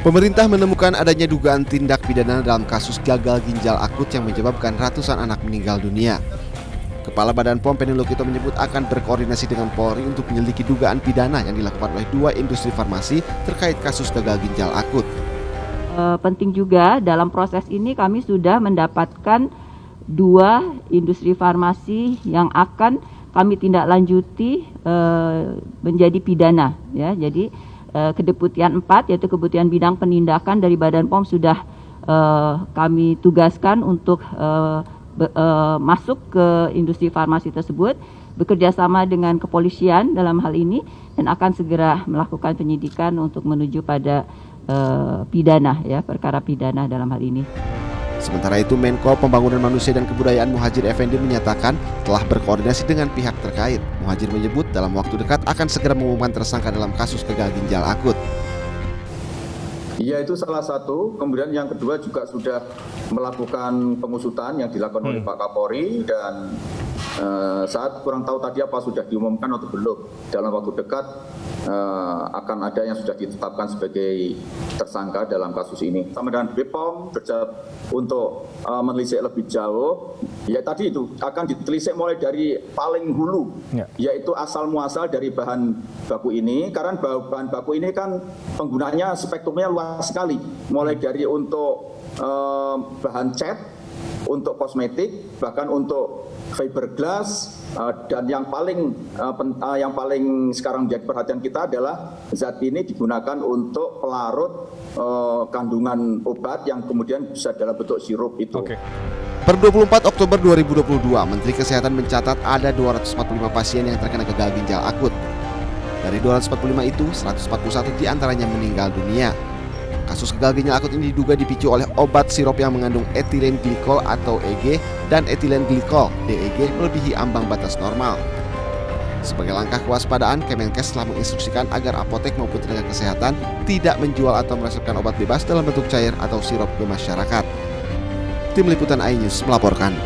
Pemerintah menemukan adanya dugaan tindak pidana dalam kasus gagal ginjal akut yang menyebabkan ratusan anak meninggal dunia. Kepala Badan POM Penny Lokito menyebut akan berkoordinasi dengan Polri untuk menyelidiki dugaan pidana yang dilakukan oleh 2 industri farmasi terkait kasus gagal ginjal akut. Penting juga dalam proses ini kami sudah mendapatkan 2 industri farmasi yang akan kami tindak lanjuti menjadi pidana, ya. Jadi Kedeputian 4 yaitu Kedeputian Bidang Penindakan dari Badan POM sudah kami tugaskan untuk masuk ke industri farmasi tersebut, bekerja sama dengan kepolisian dalam hal ini, dan akan segera melakukan penyidikan untuk menuju pada pidana, ya, perkara pidana dalam hal ini. Sementara itu, Menko Pembangunan Manusia dan Kebudayaan Muhadjir Effendi menyatakan telah berkoordinasi dengan pihak terkait. Muhadjir menyebut dalam waktu dekat akan segera mengumumkan tersangka dalam kasus gagal ginjal akut. Iya, itu salah satu. Kemudian yang kedua juga sudah melakukan pengusutan yang dilakukan oleh Pak Kapolri, dan saat kurang tahu tadi apa sudah diumumkan atau belum. Dalam waktu dekat akan ada yang sudah ditetapkan sebagai tersangka dalam kasus ini. Sama dengan BPOM untuk menelisik lebih jauh, ya tadi itu akan ditelisik mulai dari paling hulu, yaitu asal muasal dari bahan baku ini, karena bahan baku ini kan penggunaannya spektrumnya luas sekali, mulai dari untuk bahan cat, untuk kosmetik, bahkan untuk fiberglass, dan yang paling sekarang menjadi perhatian kita adalah zat ini digunakan untuk pelarut kandungan obat yang kemudian bisa dalam bentuk sirup itu. Per 24 Oktober 2022, Menteri Kesehatan mencatat ada 245 pasien yang terkena gagal ginjal akut. Dari 245 itu, 141 diantaranya meninggal dunia. Kasus gagal ginjal akut ini diduga dipicu oleh obat sirup yang mengandung etilen glikol atau EG dan etilen glikol DEG melebihi ambang batas normal. Sebagai langkah kewaspadaan, Kemenkes telah menginstruksikan agar apotek maupun tenaga kesehatan tidak menjual atau meresepkan obat bebas dalam bentuk cair atau sirup ke masyarakat. Tim Liputan iNews melaporkan.